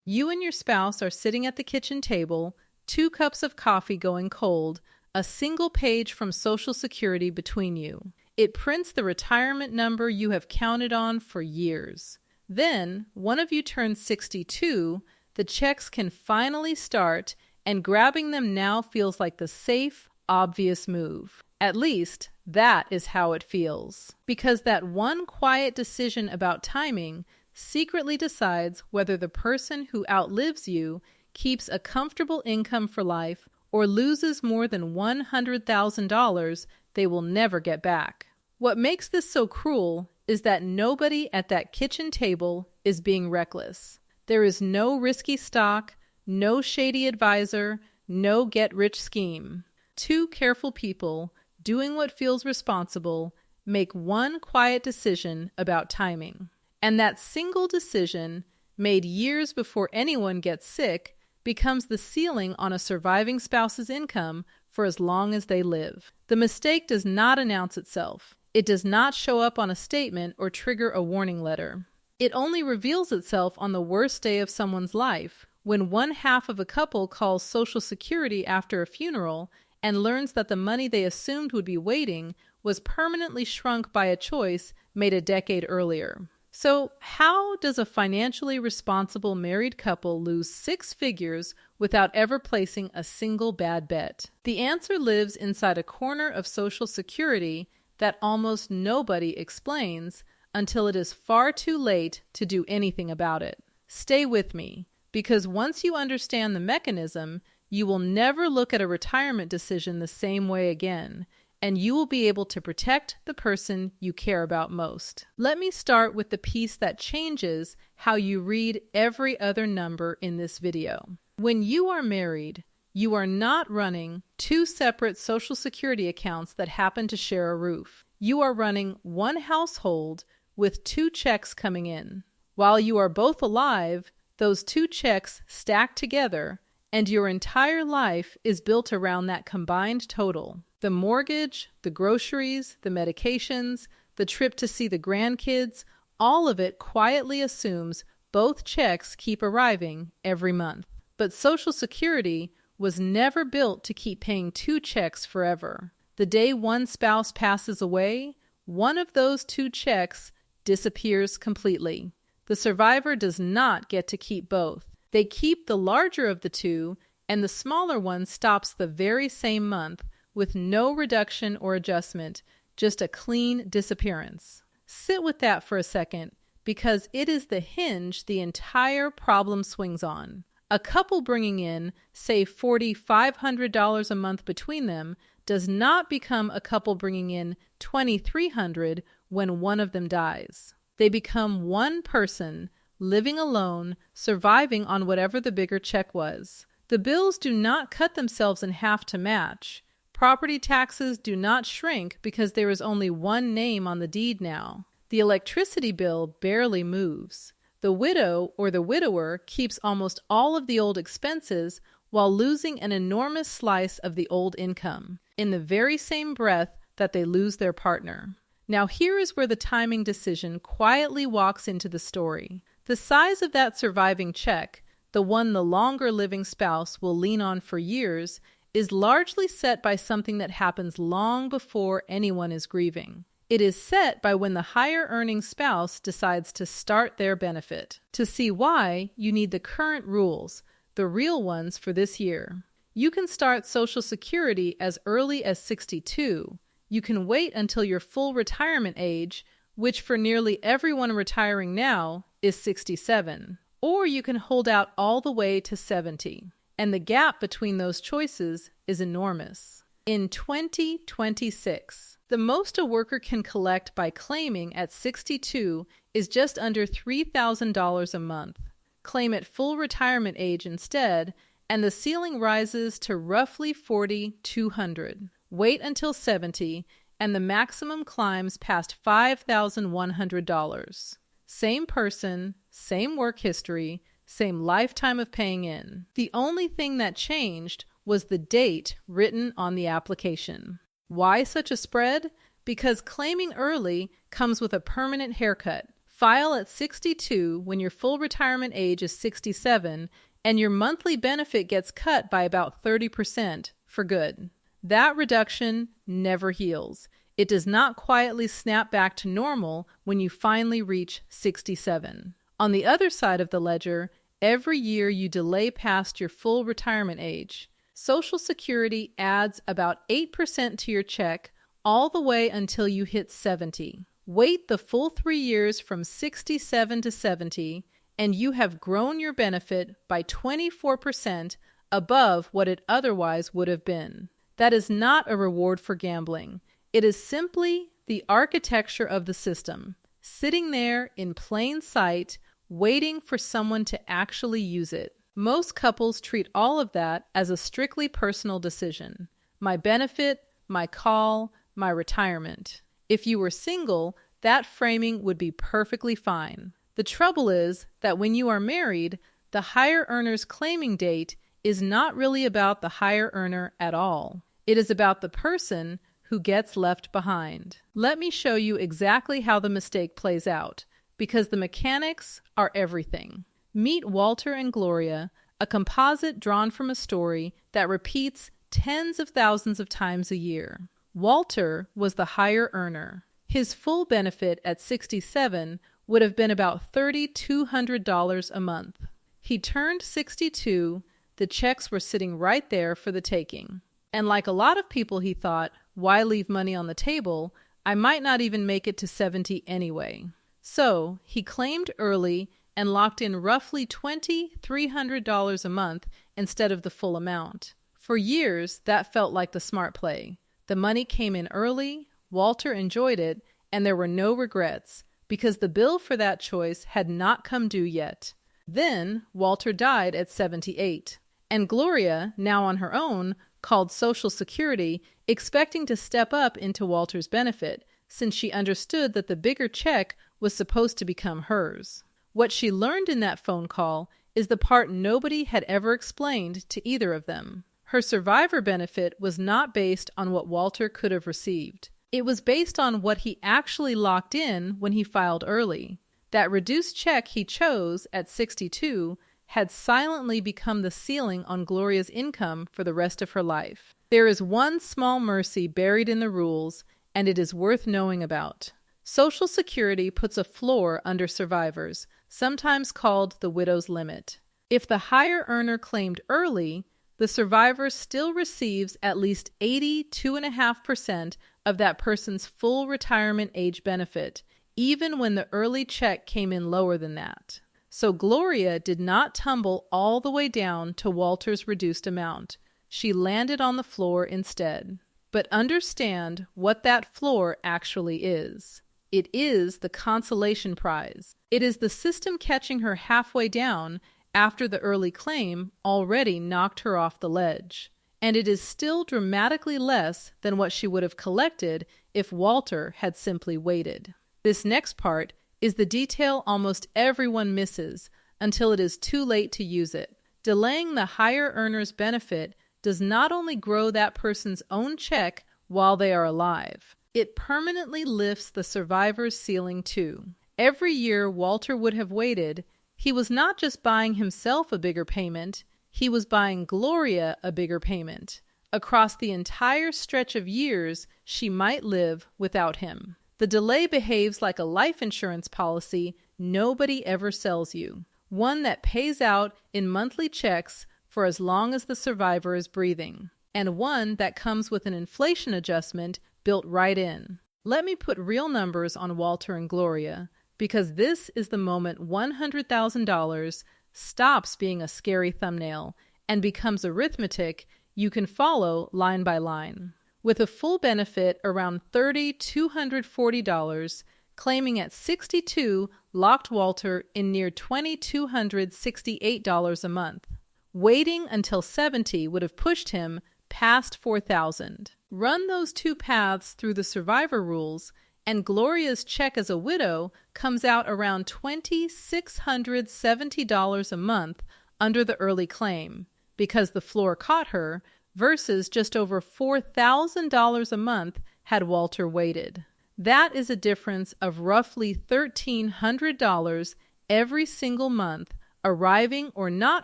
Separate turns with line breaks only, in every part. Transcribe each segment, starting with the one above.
You and your spouse are sitting at the kitchen table, 2 cups of coffee going cold, a single page from Social Security between you. It prints the retirement number you have counted on for years. Then, one of you turns 62, the checks can finally start, and grabbing them now feels like the safe, obvious move. At least, that is how it feels. Because that one quiet decision about timing secretly decides whether the person who outlives you keeps a comfortable income for life or loses more than $100,000 they will never get back. What makes this so cruel is that nobody at that kitchen table is being reckless. There is no risky stock, no shady advisor, no get-rich scheme. 2 careful people doing what feels responsible make one quiet decision about timing. And that single decision, made years before anyone gets sick, becomes the ceiling on a surviving spouse's income for as long as they live. The mistake does not announce itself. It does not show up on a statement or trigger a warning letter. It only reveals itself on the worst day of someone's life, when one half of a couple calls Social Security after a funeral and learns that the money they assumed would be waiting was permanently shrunk by a choice made a decade earlier. So, how does a financially responsible married couple lose 6 figures without ever placing a single bad bet? The answer lives inside a corner of Social Security that almost nobody explains until it is far too late to do anything about it. Stay with me, because once you understand the mechanism, you will never look at a retirement decision the same way again, and you will be able to protect the person you care about most. Let me start with the piece that changes how you read every other number in this video. When you are married, you are not running 2 separate Social Security accounts that happen to share a roof. You are running one household with 2 checks coming in. While you are both alive, those 2 checks stack together, and your entire life is built around that combined total. The mortgage, the groceries, the medications, the trip to see the grandkids, all of it quietly assumes both checks keep arriving every month. But Social Security was never built to keep paying 2 checks forever. The day one spouse passes away, one of those 2 checks disappears completely. The survivor does not get to keep both. They keep the larger of the 2, and the smaller one stops the very same month with no reduction or adjustment, just a clean disappearance. Sit with that for a second, because it is the hinge the entire problem swings on. A couple bringing in, say, $4,500 a month between them does not become a couple bringing in $2,300 when one of them dies. They become one person, living alone, surviving on whatever the bigger check was. The bills do not cut themselves in half to match. Property taxes do not shrink because there is only one name on the deed now. The electricity bill barely moves. The widow or the widower keeps almost all of the old expenses while losing an enormous slice of the old income, in the very same breath that they lose their partner. Now here is where the timing decision quietly walks into the story. The size of that surviving check, the one the longer living spouse will lean on for years, is largely set by something that happens long before anyone is grieving. It is set by when the higher earning spouse decides to start their benefit. To see why, you need the current rules, the real ones for this year. You can start Social Security as early as 62. You can wait until your full retirement age, which for nearly everyone retiring now is 67. Or you can hold out all the way to 70. And the gap between those choices is enormous. In 2026, the most a worker can collect by claiming at 62 is just under $3,000 a month. Claim at full retirement age instead, and the ceiling rises to roughly $4,200. Wait until 70, and the maximum climbs past $5,100. Same person, same work history, same lifetime of paying in. The only thing that changed was the date written on the application. Why such a spread? Because claiming early comes with a permanent haircut, File at 62 when your full retirement age is 67 and your monthly benefit gets cut by about 30% for good. That reduction never heals. It does not quietly snap back to normal when you finally reach 67. On the other side of the ledger, every year you delay past your full retirement age, Social Security adds about 8% to your check all the way until you hit 70. Wait the full 3 years from 67 to 70, and you have grown your benefit by 24% above what it otherwise would have been. That is not a reward for gambling. It is simply the architecture of the system, sitting there in plain sight, waiting for someone to actually use it. Most couples treat all of that as a strictly personal decision. My benefit, my call, my retirement. If you were single, that framing would be perfectly fine. The trouble is that when you are married, the higher earner's claiming date is not really about the higher earner at all. It is about the person who gets left behind. Let me show you exactly how the mistake plays out, because the mechanics are everything. Meet Walter and Gloria, a composite drawn from a story that repeats tens of thousands of times a year. Walter was the higher earner. His full benefit at 67 would have been about $3,200 a month. He turned 62, the checks were sitting right there for the taking. And like a lot of people, he thought, why leave money on the table? I might not even make it to 70 anyway. So he claimed early and locked in roughly $2,300 a month instead of the full amount. For years, that felt like the smart play. The money came in early, Walter enjoyed it, and there were no regrets, because the bill for that choice had not come due yet. Then Walter died at 78, and Gloria, now on her own, called Social Security, expecting to step up into Walter's benefit, since she understood that the bigger check was supposed to become hers. What she learned in that phone call is the part nobody had ever explained to either of them. Her survivor benefit was not based on what Walter could have received. It was based on what he actually locked in when he filed early. That reduced check he chose at 62 had silently become the ceiling on Gloria's income for the rest of her life. There is one small mercy buried in the rules, and it is worth knowing about. Social Security puts a floor under survivors, sometimes called the widow's limit. If the higher earner claimed early, the survivor still receives at least 82.5% of that person's full retirement age benefit, even when the early check came in lower than that. So Gloria did not tumble all the way down to Walter's reduced amount. She landed on the floor instead. But understand what that floor actually is. It is the consolation prize. It is the system catching her halfway down after the early claim already knocked her off the ledge. And it is still dramatically less than what she would have collected if Walter had simply waited. This next part is the detail almost everyone misses until it is too late to use it. Delaying the higher earner's benefit does not only grow that person's own check while they are alive, it permanently lifts the survivor's ceiling too. Every year Walter would have waited, he was not just buying himself a bigger payment, he was buying Gloria a bigger payment. Across the entire stretch of years she might live without him. The delay behaves like a life insurance policy nobody ever sells you, one that pays out in monthly checks for as long as the survivor is breathing, and one that comes with an inflation adjustment built right in. Let me put real numbers on Walter and Gloria, because this is the moment $100,000 stops being a scary thumbnail and becomes arithmetic you can follow line by line. With a full benefit around $3,240, claiming at 62 locked Walter in near $2,268 a month. Waiting until 70 would have pushed him past $4,000. Run those two paths through the survivor rules, and Gloria's check as a widow comes out around $2,670 a month under the early claim, because the floor caught her, versus just over $4,000 a month had Walter waited. That is a difference of roughly $1,300 every single month, arriving or not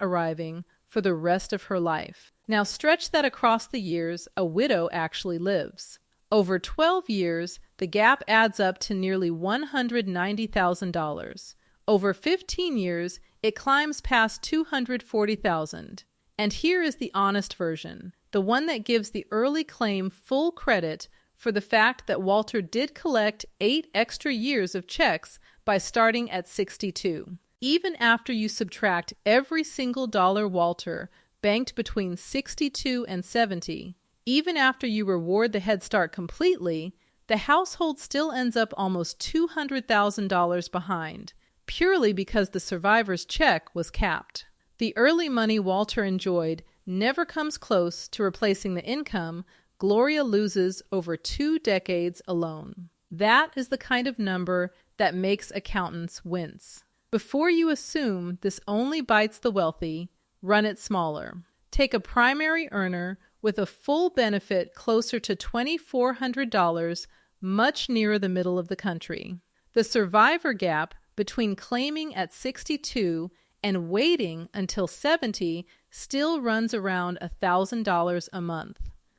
arriving for the rest of her life. Now stretch that across the years a widow actually lives. Over 12 years, the gap adds up to nearly $190,000. Over 15 years, it climbs past $240,000. And here is the honest version, the one that gives the early claim full credit for the fact that Walter did collect 8 extra years of checks by starting at 62. Even after you subtract every single dollar Walter banked between 62 and 70, even after you reward the Head Start completely, the household still ends up almost $200,000 behind, purely because the survivor's check was capped. The early money Walter enjoyed never comes close to replacing the income Gloria loses over 2 decades alone. That is the kind of number that makes accountants wince. Before you assume this only bites the wealthy, run it smaller. Take a primary earner with a full benefit closer to $2,400, much nearer the middle of the country. The survivor gap between claiming at 62 and waiting until 70 still runs around $1,000 a month.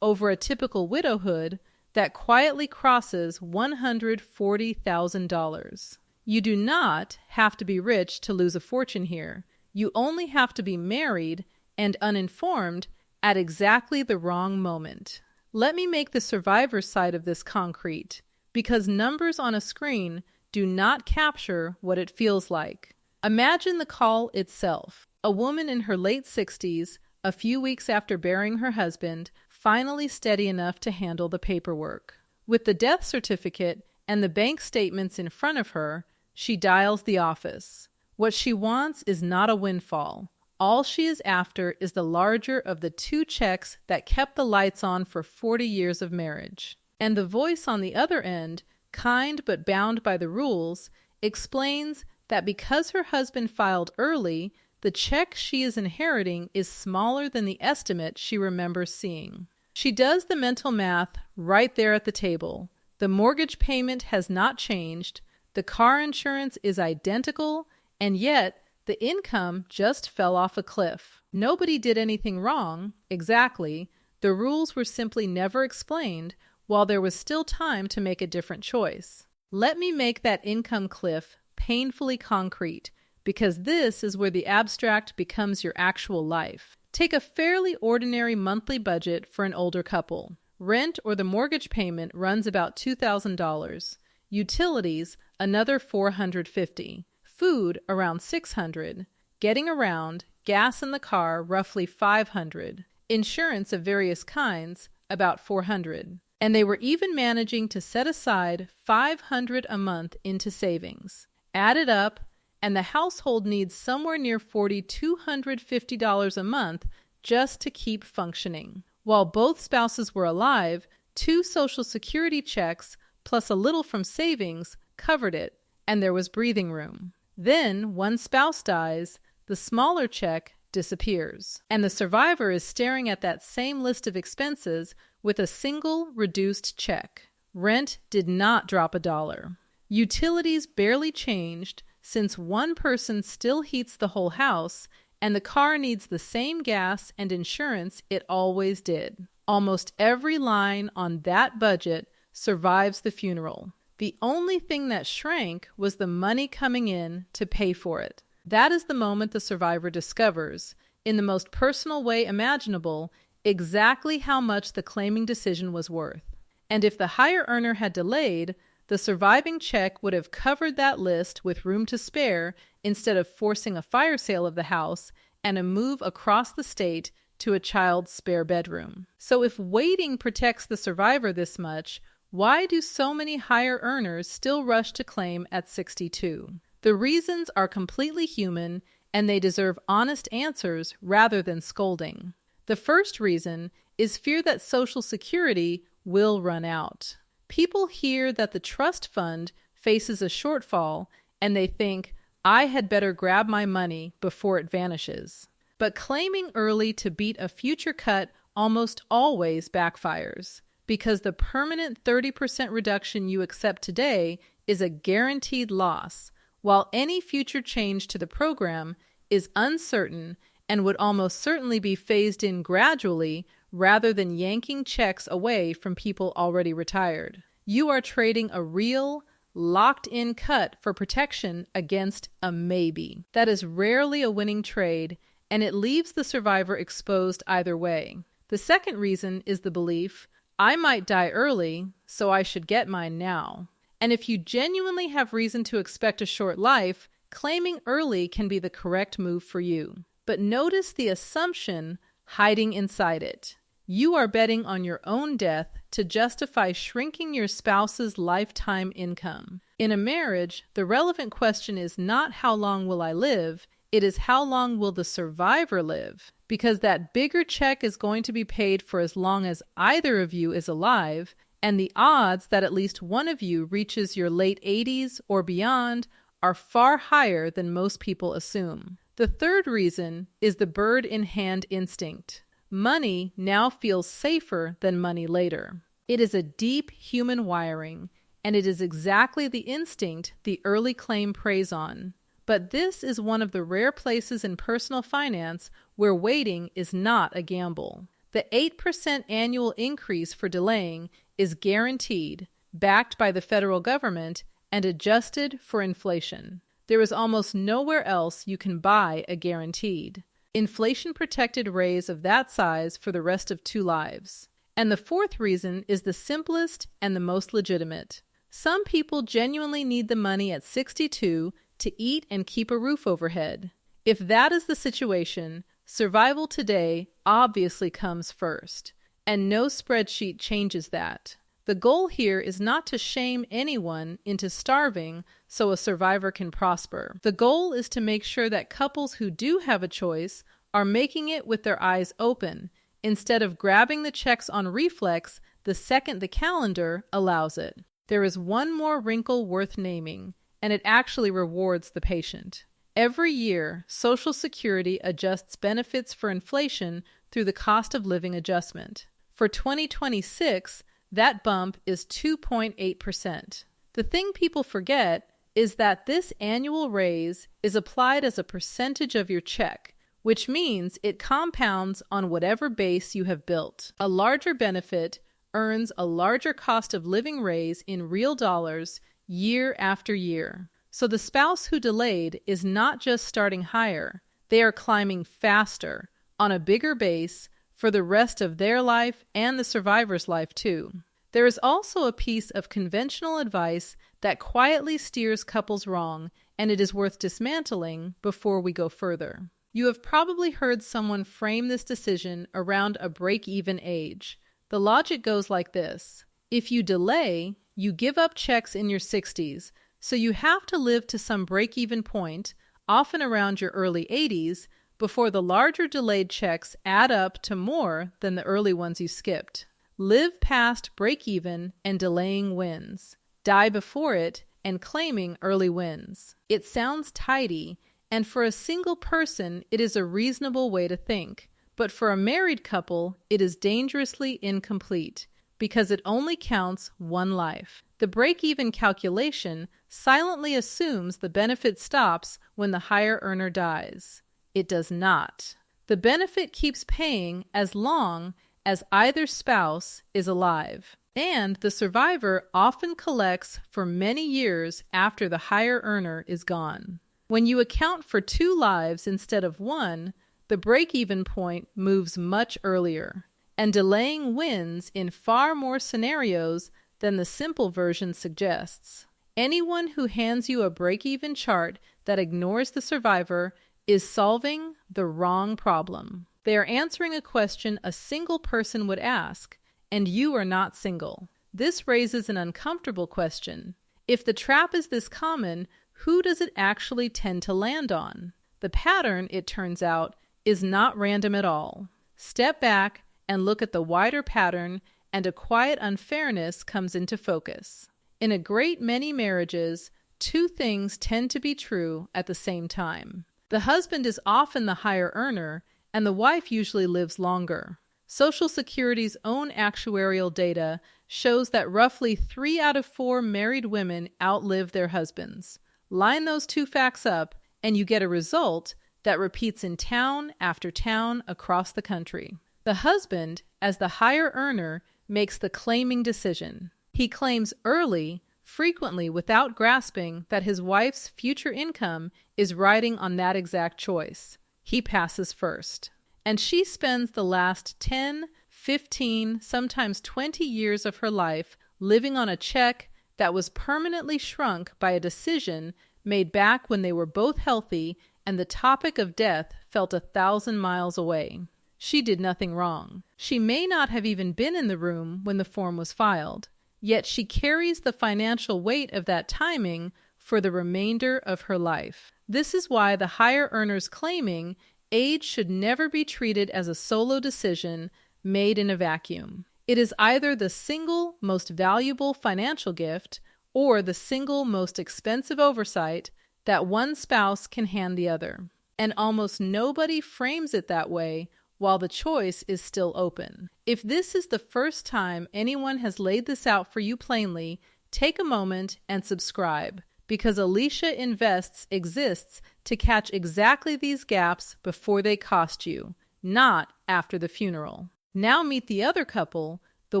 Over a typical widowhood, that quietly crosses $140,000. You do not have to be rich to lose a fortune here. You only have to be married and uninformed at exactly the wrong moment. Let me make the survivor's side of this concrete, because numbers on a screen do not capture what it feels like. Imagine the call itself. A woman in her late 60s, a few weeks after burying her husband, finally steady enough to handle the paperwork. With the death certificate and the bank statements in front of her, she dials the office. What she wants is not a windfall. All she is after is the larger of the 2 checks that kept the lights on for 40 years of marriage. And the voice on the other end, kind but bound by the rules, explains that because her husband filed early, the check she is inheriting is smaller than the estimate she remembers seeing. She does the mental math right there at the table. The mortgage payment has not changed, the car insurance is identical, and yet the income just fell off a cliff. Nobody did anything wrong, exactly. The rules were simply never explained, while there was still time to make a different choice. Let me make that income cliff painfully concrete, because this is where the abstract becomes your actual life. Take a fairly ordinary monthly budget for an older couple. Rent or the mortgage payment runs about $2,000. Utilities, another $450. Food, around $600. Getting around, gas in the car, roughly $500. Insurance of various kinds, about $400. And they were even managing to set aside $500 a month into savings. Add it up, and the household needs somewhere near $4,250 a month just to keep functioning. While both spouses were alive, 2 Social Security checks plus a little from savings covered it, and there was breathing room. Then, one spouse dies, the smaller check disappears, and the survivor is staring at that same list of expenses with a single reduced check. Rent did not drop $1. Utilities barely changed, since one person still heats the whole house, and the car needs the same gas and insurance it always did. Almost every line on that budget survives the funeral. The only thing that shrank was the money coming in to pay for it. That is the moment the survivor discovers, in the most personal way imaginable, exactly how much the claiming decision was worth. And if the higher earner had delayed, the surviving check would have covered that list with room to spare instead of forcing a fire sale of the house and a move across the state to a child's spare bedroom. So if waiting protects the survivor this much, why do so many higher earners still rush to claim at 62? The reasons are completely human, and they deserve honest answers rather than scolding. The first reason is fear that Social Security will run out. People hear that the trust fund faces a shortfall, and they think, I had better grab my money before it vanishes. But claiming early to beat a future cut almost always backfires. because the permanent 30% reduction you accept today is a guaranteed loss, while any future change to the program is uncertain and would almost certainly be phased in gradually rather than yanking checks away from people already retired. You are trading a real, locked-in cut for protection against a maybe. That is rarely a winning trade, and it leaves the survivor exposed either way. The second reason is the belief, I might die early, so I should get mine now. And if you genuinely have reason to expect a short life, claiming early can be the correct move for you. But notice the assumption hiding inside it. You are betting on your own death to justify shrinking your spouse's lifetime income. In a marriage, the relevant question is not how long will I live, it is how long will the survivor live? Because that bigger check is going to be paid for as long as either of you is alive, and the odds that at least one of you reaches your late 80s or beyond are far higher than most people assume. The third reason is the bird-in-hand instinct. Money now feels safer than money later. It is a deep human wiring, and it is exactly the instinct the early claim preys on. But this is one of the rare places in personal finance where waiting is not a gamble. The 8% annual increase for delaying is guaranteed, backed by the federal government, and adjusted for inflation. There is almost nowhere else you can buy a guaranteed, inflation-protected raise of that size for the rest of 2 lives. And the fourth reason is the simplest and the most legitimate. Some people genuinely need the money at 62 to eat and keep a roof overhead. If that is the situation, survival today obviously comes first, and no spreadsheet changes that. The goal here is not to shame anyone into starving so a survivor can prosper. The goal is to make sure that couples who do have a choice are making it with their eyes open, instead of grabbing the checks on reflex the second the calendar allows it. There is one more wrinkle worth naming, and it actually rewards the patient. Every year, Social Security adjusts benefits for inflation through the cost of living adjustment. For 2026, that bump is 2.8%. The thing people forget is that this annual raise is applied as a percentage of your check, which means it compounds on whatever base you have built. A larger benefit earns a larger cost of living raise in real dollars year after year. So the spouse who delayed is not just starting higher, they are climbing faster on a bigger base for the rest of their life and the survivor's life too. There is also a piece of conventional advice that quietly steers couples wrong, and it is worth dismantling before we go further. You have probably heard someone frame this decision around a break-even age. The logic goes like this. If you delay, you give up checks in your 60s, so you have to live to some break-even point, often around your early 80s, before the larger delayed checks add up to more than the early ones you skipped. Live past break-even and delaying wins. Die before it and claiming early wins. It sounds tidy, and for a single person, it is a reasonable way to think. But for a married couple, it is dangerously incomplete, because it only counts one life. The break-even calculation silently assumes the benefit stops when the higher earner dies. It does not. The benefit keeps paying as long as either spouse is alive. And the survivor often collects for many years after the higher earner is gone. When you account for 2 lives instead of 1, the break-even point moves much earlier, and delaying wins in far more scenarios than the simple version suggests. Anyone who hands you a break-even chart that ignores the survivor is solving the wrong problem. They are answering a question a single person would ask, and you are not single. This raises an uncomfortable question. If the trap is this common, who does it actually tend to land on? The pattern, it turns out, is not random at all. Step back and look at the wider pattern, and a quiet unfairness comes into focus. In a great many marriages, 2 things tend to be true at the same time. The husband is often the higher earner, and the wife usually lives longer. Social Security's own actuarial data shows that roughly 3 out of 4 married women outlive their husbands. Line those two facts up, and you get a result that repeats in town after town across the country. The husband, as the higher earner, makes the claiming decision. He claims early, frequently without grasping that his wife's future income is riding on that exact choice. He passes first. And she spends the last 10, 15, sometimes 20 years of her life living on a check that was permanently shrunk by a decision made back when they were both healthy and the topic of death felt 1,000 miles away. She did nothing wrong. She may not have even been in the room when the form was filed, yet she carries the financial weight of that timing for the remainder of her life. This is why the higher earners claiming age should never be treated as a solo decision made in a vacuum. It is either the single most valuable financial gift or the single most expensive oversight that one spouse can hand the other. And almost nobody frames it that way while the choice is still open. If this is the first time anyone has laid this out for you plainly, take a moment and subscribe, because Alicia Invests exists to catch exactly these gaps before they cost you, not after the funeral. Now meet the other couple, the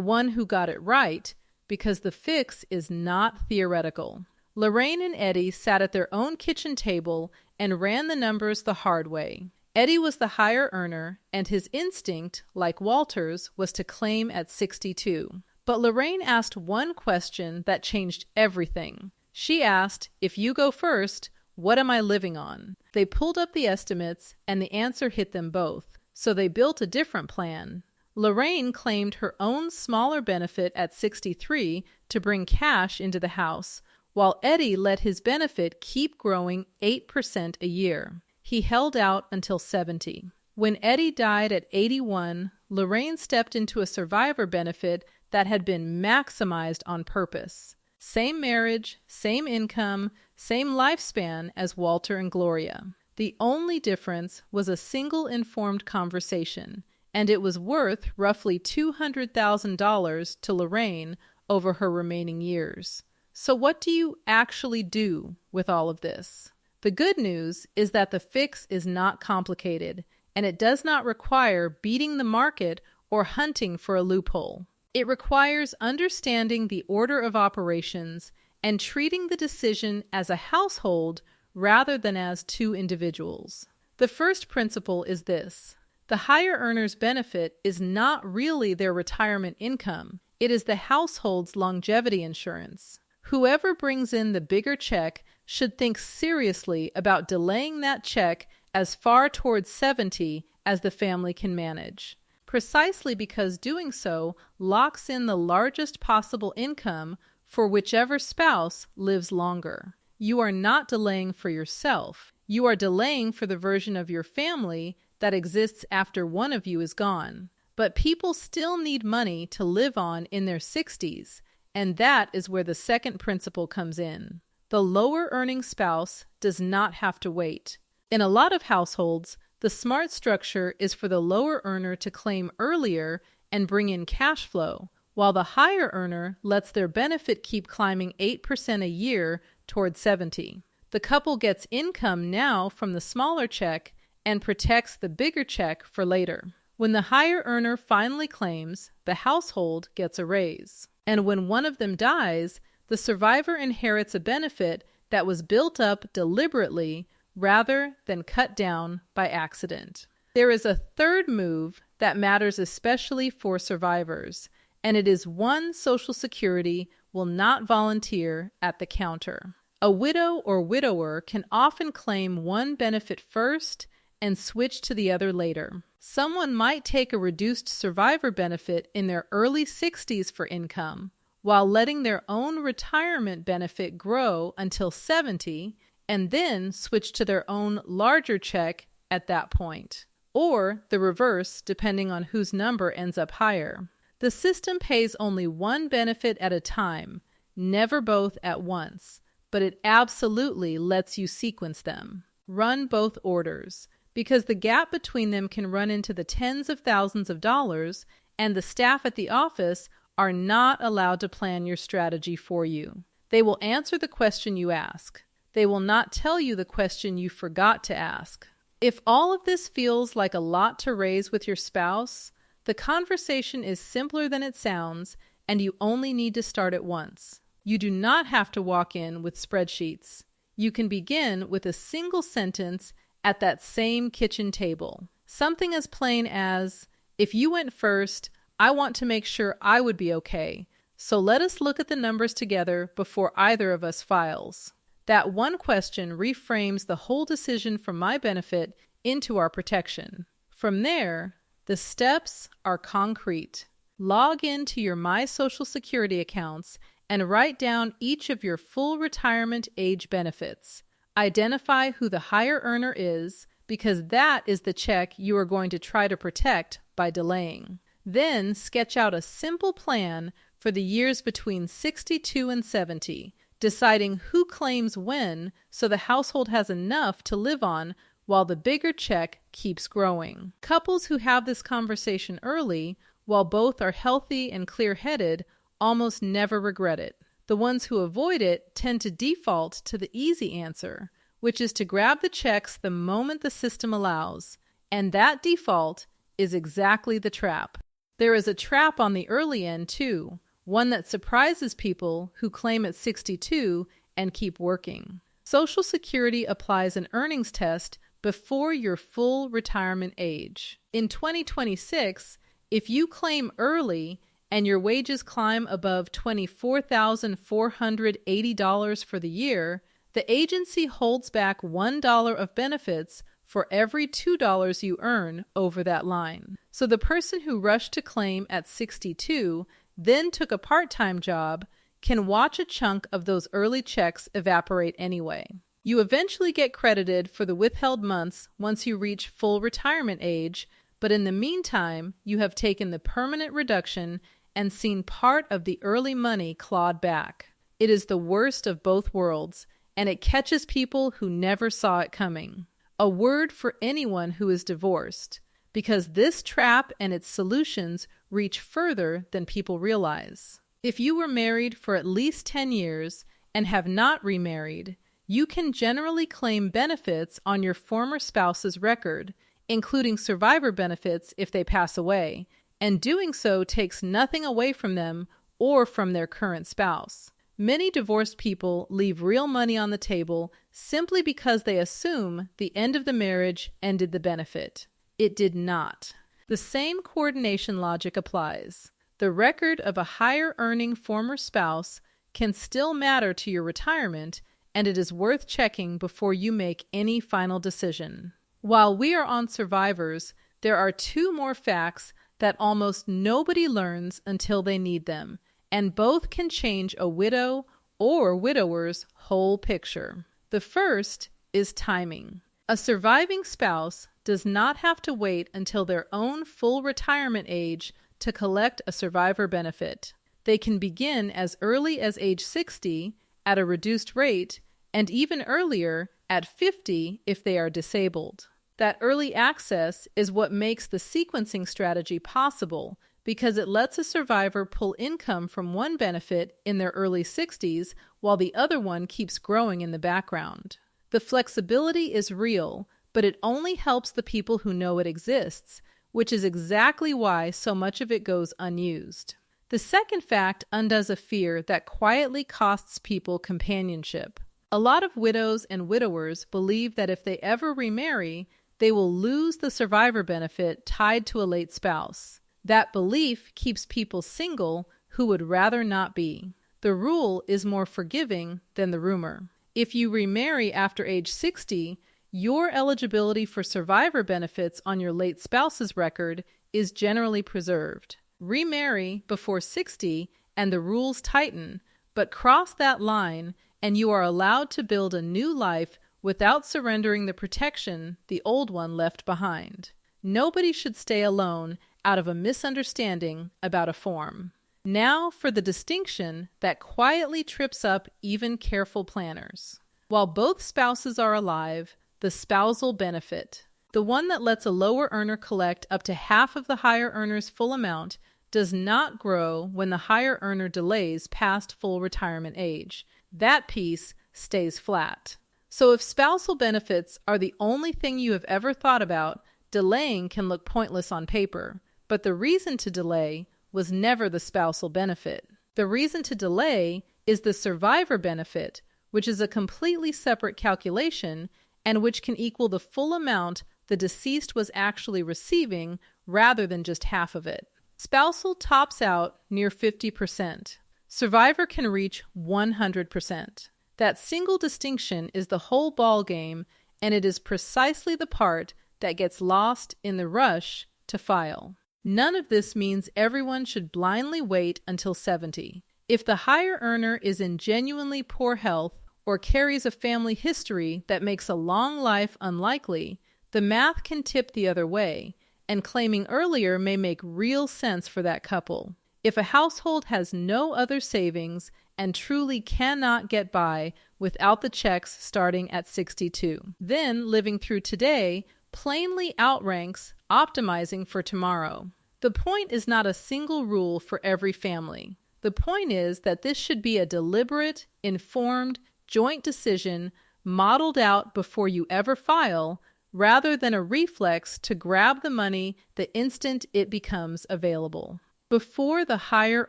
one who got it right, because the fix is not theoretical. Lorraine and Eddie sat at their own kitchen table and ran the numbers the hard way. Eddie was the higher earner, and his instinct, like Walter's, was to claim at 62. But Lorraine asked one question that changed everything. She asked, "If you go first, what am I living on?" They pulled up the estimates, and the answer hit them both, so they built a different plan. Lorraine claimed her own smaller benefit at 63 to bring cash into the house, while Eddie let his benefit keep growing 8% a year. He held out until 70. When Eddie died at 81, Lorraine stepped into a survivor benefit that had been maximized on purpose. Same marriage, same income, same lifespan as Walter and Gloria. The only difference was a single informed conversation, and it was worth roughly $200,000 to Lorraine over her remaining years. So what do you actually do with all of this? The good news is that the fix is not complicated, and it does not require beating the market or hunting for a loophole. It requires understanding the order of operations and treating the decision as a household rather than as two individuals. The first principle is this: the higher earner's benefit is not really their retirement income. It is the household's longevity insurance. Whoever brings in the bigger check should think seriously about delaying that check as far towards 70 as the family can manage, precisely because doing so locks in the largest possible income for whichever spouse lives longer. You are not delaying for yourself. You are delaying for the version of your family that exists after one of you is gone. But people still need money to live on in their 60s, and that is where the second principle comes in. The lower earning spouse does not have to wait. In a lot of households, the smart structure is for the lower earner to claim earlier and bring in cash flow, while the higher earner lets their benefit keep climbing 8% a year toward 70. The couple gets income now from the smaller check and protects the bigger check for later. When the higher earner finally claims, the household gets a raise. And when one of them dies, the survivor inherits a benefit that was built up deliberately rather than cut down by accident. There is a third move that matters especially for survivors, and it is one Social Security will not volunteer at the counter. A widow or widower can often claim one benefit first and switch to the other later. Someone might take a reduced survivor benefit in their early 60s for income, while letting their own retirement benefit grow until 70, and then switch to their own larger check at that point. Or the reverse, depending on whose number ends up higher. The system pays only one benefit at a time, never both at once, but it absolutely lets you sequence them. Run both orders. because the gap between them can run into the tens of thousands of dollars, and the staff at the office are not allowed to plan your strategy for you. They will answer the question you ask. They will not tell you the question you forgot to ask. If all of this feels like a lot to raise with your spouse, the conversation is simpler than it sounds, and you only need to start at once. You do not have to walk in with spreadsheets. You can begin with a single sentence at that same kitchen table. Something as plain as, "If you went first, I want to make sure I would be okay. So let us look at the numbers together before either of us files." That one question reframes the whole decision from my benefit into our protection. From there, the steps are concrete. Log into your My Social Security accounts and write down each of your full retirement age benefits. Identify who the higher earner is, because that is the check you are going to try to protect by delaying. Then sketch out a simple plan for the years between 62 and 70, deciding who claims when so the household has enough to live on while the bigger check keeps growing. Couples who have this conversation early, while both are healthy and clear-headed, almost never regret it. The ones who avoid it tend to default to the easy answer, which is to grab the checks the moment the system allows. And that default is exactly the trap. There is a trap on the early end, too, one that surprises people who claim at 62 and keep working. Social Security applies an earnings test before your full retirement age. In 2026, if you claim early and your wages climb above $24,480 for the year, the agency holds back $1 of benefits for every $2 you earn over that line. So the person who rushed to claim at 62, then took a part-time job, can watch a chunk of those early checks evaporate anyway. You eventually get credited for the withheld months once you reach full retirement age, but in the meantime, you have taken the permanent reduction and seen part of the early money clawed back. It is the worst of both worlds, and it catches people who never saw it coming. A word for anyone who is divorced, because this trap and its solutions reach further than people realize. If you were married for at least 10 years and have not remarried, you can generally claim benefits on your former spouse's record, including survivor benefits if they pass away, and doing so takes nothing away from them or from their current spouse. Many divorced people leave real money on the table simply because they assume the end of the marriage ended the benefit. It did not. The same coordination logic applies. The record of a higher earning former spouse can still matter to your retirement, and it is worth checking before you make any final decision. While we are on survivors, there are two more facts that almost nobody learns until they need them, and both can change a widow or widower's whole picture. The first is timing. A surviving spouse does not have to wait until their own full retirement age to collect a survivor benefit. They can begin as early as age 60 at a reduced rate, and even earlier at 50 if they are disabled. That early access is what makes the sequencing strategy possible, because it lets a survivor pull income from one benefit in their early 60s while the other one keeps growing in the background. The flexibility is real, but it only helps the people who know it exists, which is exactly why so much of it goes unused. The second fact undoes a fear that quietly costs people companionship. A lot of widows and widowers believe that if they ever remarry, they will lose the survivor benefit tied to a late spouse. That belief keeps people single who would rather not be. The rule is more forgiving than the rumor. If you remarry after age 60, your eligibility for survivor benefits on your late spouse's record is generally preserved. Remarry before 60 and the rules tighten, but cross that line and you are allowed to build a new life without surrendering the protection the old one left behind. Nobody should stay alone out of a misunderstanding about a form. Now for the distinction that quietly trips up even careful planners. While both spouses are alive, the spousal benefit. The one that lets a lower earner collect up to half of the higher earner's full amount does not grow when the higher earner delays past full retirement age. That piece stays flat. So if spousal benefits are the only thing you have ever thought about, delaying can look pointless on paper. But the reason to delay was never the spousal benefit. The reason to delay is the survivor benefit, which is a completely separate calculation and which can equal the full amount the deceased was actually receiving rather than just half of it. Spousal tops out near 50%. Survivor can reach 100%. That single distinction is the whole ball game, and it is precisely the part that gets lost in the rush to file. None of this means everyone should blindly wait until 70. If the higher earner is in genuinely poor health or carries a family history that makes a long life unlikely, the math can tip the other way, and claiming earlier may make real sense for that couple. If a household has no other savings and truly cannot get by without the checks starting at 62, then living through today plainly outranks optimizing for tomorrow. The point is not a single rule for every family. The point is that this should be a deliberate, informed, joint decision modeled out before you ever file, rather than a reflex to grab the money the instant it becomes available. Before the higher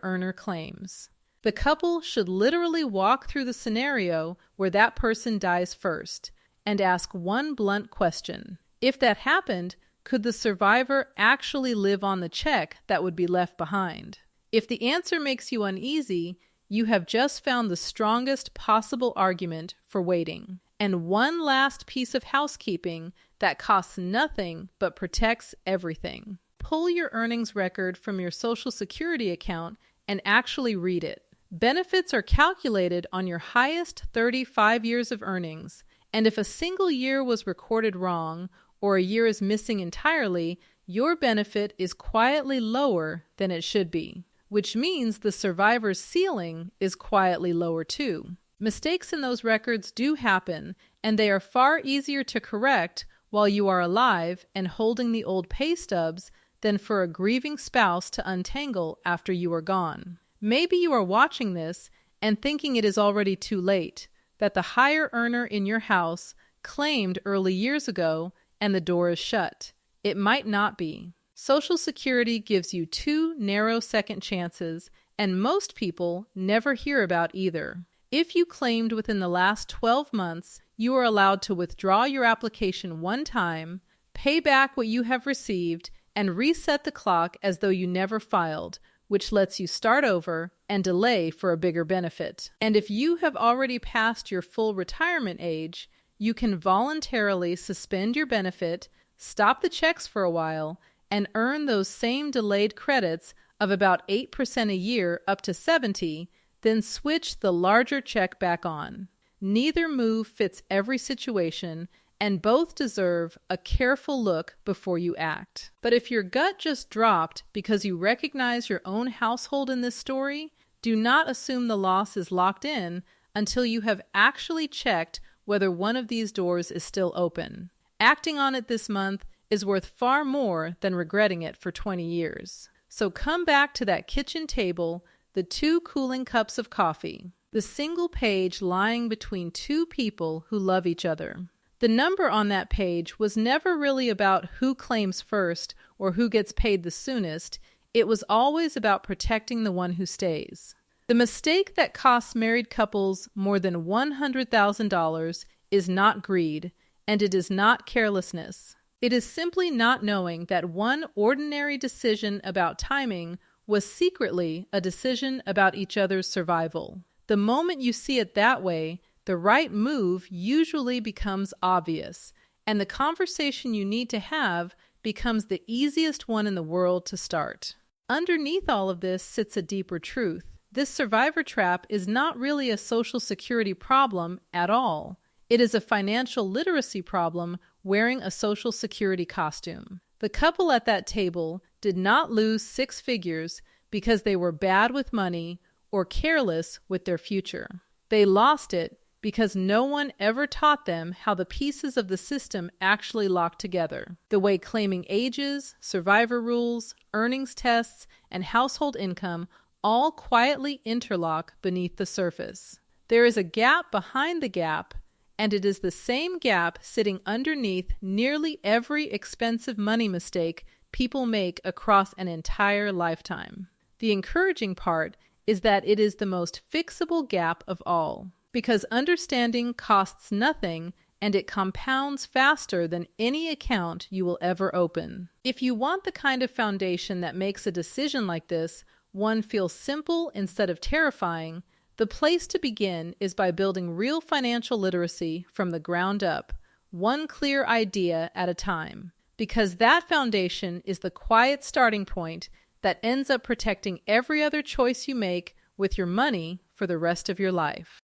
earner claims, the couple should literally walk through the scenario where that person dies first and ask one blunt question. If that happened, could the survivor actually live on the check that would be left behind? If the answer makes you uneasy, you have just found the strongest possible argument for waiting. And one last piece of housekeeping that costs nothing but protects everything. Pull your earnings record from your Social Security account and actually read it. Benefits are calculated on your highest 35 years of earnings, and if a single year was recorded wrong or a year is missing entirely, your benefit is quietly lower than it should be, which means the survivor's ceiling is quietly lower too. Mistakes in those records do happen, and they are far easier to correct while you are alive and holding the old pay stubs than for a grieving spouse to untangle after you are gone. Maybe you are watching this and thinking it is already too late, that the higher earner in your house claimed early years ago and the door is shut. It might not be. Social Security gives you 2 narrow second chances, and most people never hear about either. If you claimed within the last 12 months, you are allowed to withdraw your application one time, pay back what you have received, and reset the clock as though you never filed, which lets you start over and delay for a bigger benefit. And if you have already passed your full retirement age, you can voluntarily suspend your benefit, stop the checks for a while, and earn those same delayed credits of about 8% a year up to 70, then switch the larger check back on. Neither move fits every situation, and both deserve a careful look before you act. But if your gut just dropped because you recognize your own household in this story, do not assume the loss is locked in until you have actually checked whether one of these doors is still open. Acting on it this month is worth far more than regretting it for 20 years. So come back to that kitchen table, the 2 cooling cups of coffee, the single page lying between 2 people who love each other. The number on that page was never really about who claims first or who gets paid the soonest. It was always about protecting the one who stays. The mistake that costs married couples more than $100,000 is not greed, and it is not carelessness. It is simply not knowing that one ordinary decision about timing was secretly a decision about each other's survival. The moment you see it that way, the right move usually becomes obvious, and the conversation you need to have becomes the easiest one in the world to start. Underneath all of this sits a deeper truth. This survivor trap is not really a Social Security problem at all. It is a financial literacy problem wearing a Social Security costume. The couple at that table did not lose 6 figures because they were bad with money or careless with their future. They lost it because no one ever taught them how the pieces of the system actually lock together. The way claiming ages, survivor rules, earnings tests, and household income all quietly interlock beneath the surface. There is a gap behind the gap, and it is the same gap sitting underneath nearly every expensive money mistake people make across an entire lifetime. The encouraging part is that it is the most fixable gap of all, because understanding costs nothing and it compounds faster than any account you will ever open. If you want the kind of foundation that makes a decision like this one feel simple instead of terrifying, the place to begin is by building real financial literacy from the ground up, one clear idea at a time. Because that foundation is the quiet starting point that ends up protecting every other choice you make with your money for the rest of your life.